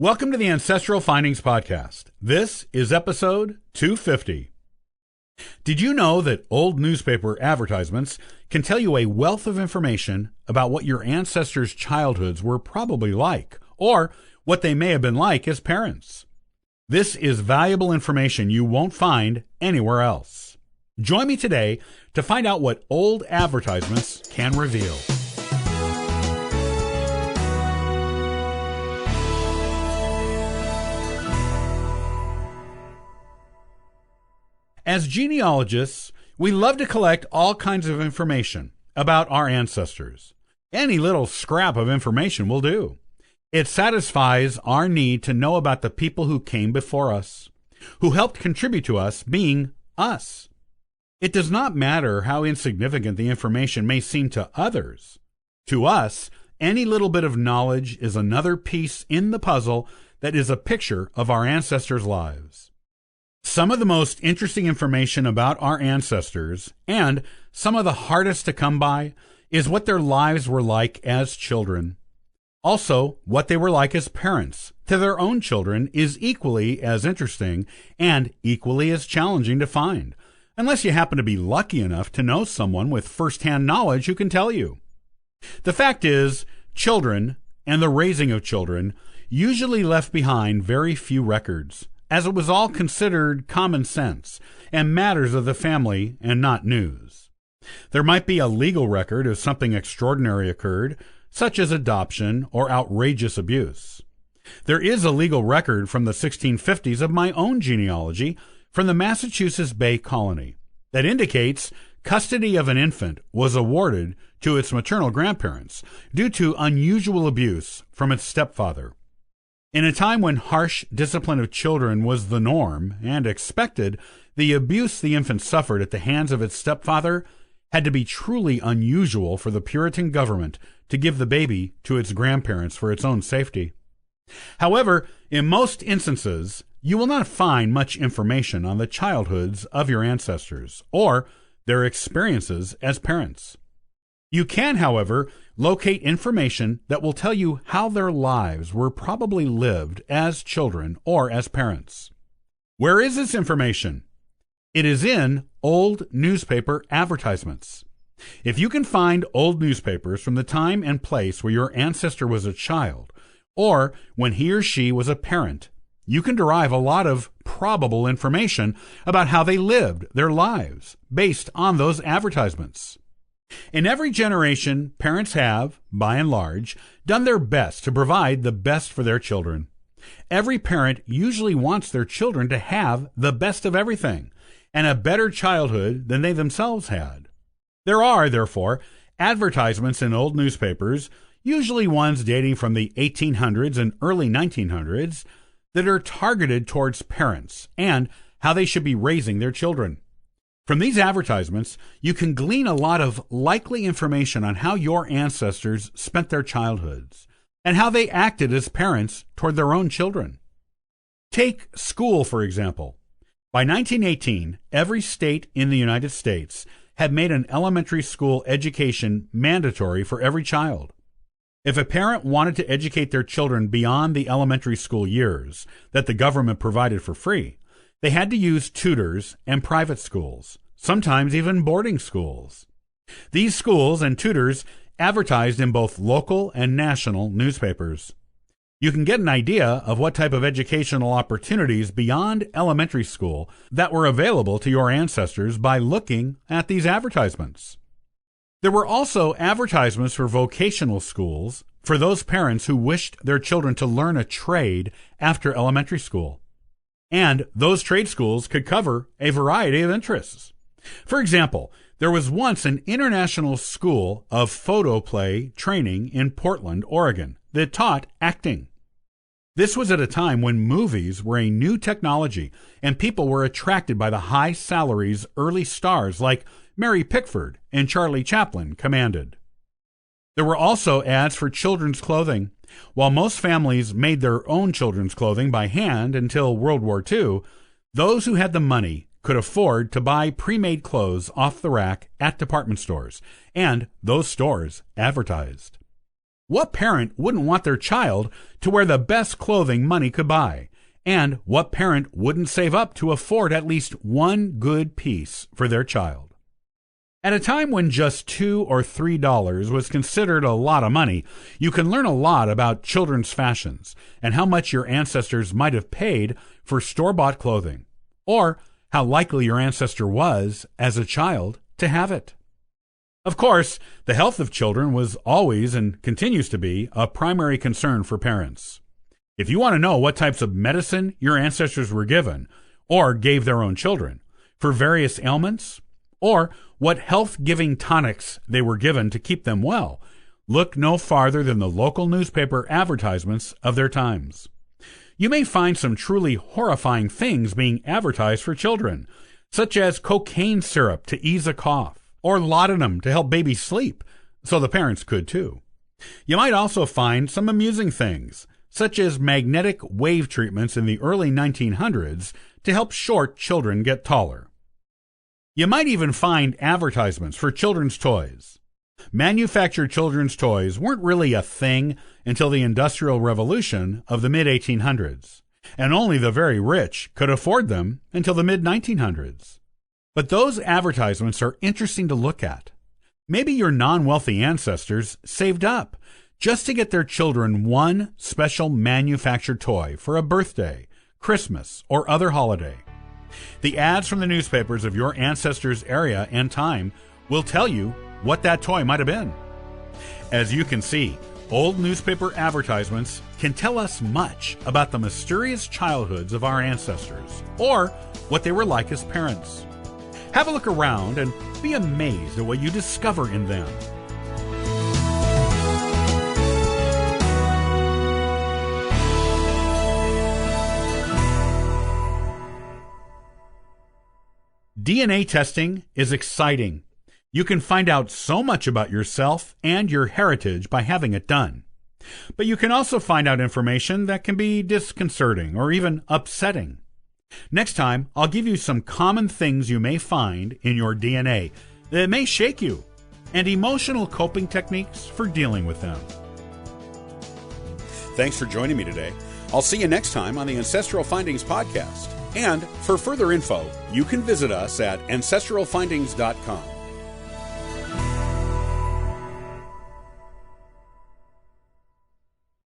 Welcome to the Ancestral Findings Podcast. This is episode 250. Did you know that old newspaper advertisements can tell you a wealth of information about what your ancestors' childhoods were probably like, or what they may have been like as parents? This is valuable information you won't find anywhere else. Join me today to find out what old advertisements can reveal. As genealogists, we love to collect all kinds of information about our ancestors. Any little scrap of information will do. It satisfies our need to know about the people who came before us, who helped contribute to us being us. It does not matter how insignificant the information may seem to others. To us, any little bit of knowledge is another piece in the puzzle that is a picture of our ancestors' lives. Some of the most interesting information about our ancestors, and some of the hardest to come by, is what their lives were like as children. Also, what they were like as parents to their own children is equally as interesting and equally as challenging to find, unless you happen to be lucky enough to know someone with first-hand knowledge who can tell you. The fact is, children and the raising of children usually left behind very few records, as it was all considered common sense and matters of the family and not news. There might be a legal record if something extraordinary occurred, such as adoption or outrageous abuse. There is a legal record from the 1650s of my own genealogy from the Massachusetts Bay Colony that indicates custody of an infant was awarded to its maternal grandparents due to unusual abuse from its stepfather. In a time when harsh discipline of children was the norm and expected, the abuse the infant suffered at the hands of its stepfather had to be truly unusual for the Puritan government to give the baby to its grandparents for its own safety. However, in most instances, you will not find much information on the childhoods of your ancestors or their experiences as parents. You can, however, locate information that will tell you how their lives were probably lived as children or as parents. Where is this information? It is in old newspaper advertisements. If you can find old newspapers from the time and place where your ancestor was a child, or when he or she was a parent, you can derive a lot of probable information about how they lived their lives based on those advertisements. In every generation, parents have, by and large, done their best to provide the best for their children. Every parent usually wants their children to have the best of everything, and a better childhood than they themselves had. There are, therefore, advertisements in old newspapers, usually ones dating from the 1800s and early 1900s, that are targeted towards parents and how they should be raising their children. From these advertisements, you can glean a lot of likely information on how your ancestors spent their childhoods and how they acted as parents toward their own children. Take school, for example. By 1918, every state in the United States had made an elementary school education mandatory for every child. If a parent wanted to educate their children beyond the elementary school years that the government provided for free, they had to use tutors and private schools, sometimes even boarding schools. These schools and tutors advertised in both local and national newspapers. You can get an idea of what type of educational opportunities beyond elementary school that were available to your ancestors by looking at these advertisements. There were also advertisements for vocational schools for those parents who wished their children to learn a trade after elementary school. And those trade schools could cover a variety of interests. For example, there was once an international school of photoplay training in Portland, Oregon, that taught acting. This was at a time when movies were a new technology and people were attracted by the high salaries early stars like Mary Pickford and Charlie Chaplin commanded. There were also ads for children's clothing. While most families made their own children's clothing by hand until World War II, those who had the money could afford to buy pre-made clothes off the rack at department stores, and those stores advertised. What parent wouldn't want their child to wear the best clothing money could buy? And what parent wouldn't save up to afford at least one good piece for their child? At a time when just $2 or $3 was considered a lot of money, you can learn a lot about children's fashions and how much your ancestors might have paid for store-bought clothing, or how likely your ancestor was, as a child, to have it. Of course, the health of children was always and continues to be a primary concern for parents. If you want to know what types of medicine your ancestors were given, or gave their own children, for various ailments, or what health-giving tonics they were given to keep them well, look no farther than the local newspaper advertisements of their times. You may find some truly horrifying things being advertised for children, such as cocaine syrup to ease a cough, or laudanum to help babies sleep, so the parents could too. You might also find some amusing things, such as magnetic wave treatments in the early 1900s to help short children get taller. You might even find advertisements for children's toys. Manufactured children's toys weren't really a thing until the Industrial Revolution of the mid-1800s, and only the very rich could afford them until the mid-1900s. But those advertisements are interesting to look at. Maybe your non-wealthy ancestors saved up just to get their children one special manufactured toy for a birthday, Christmas, or other holiday. The ads from the newspapers of your ancestors' area and time will tell you what that toy might have been. As you can see, old newspaper advertisements can tell us much about the mysterious childhoods of our ancestors, or what they were like as parents. Have a look around and be amazed at what you discover in them. DNA testing is exciting. You can find out so much about yourself and your heritage by having it done. But you can also find out information that can be disconcerting or even upsetting. Next time, I'll give you some common things you may find in your DNA that may shake you, and emotional coping techniques for dealing with them. Thanks for joining me today. I'll see you next time on the Ancestral Findings podcast. And for further info, you can visit us at ancestralfindings.com.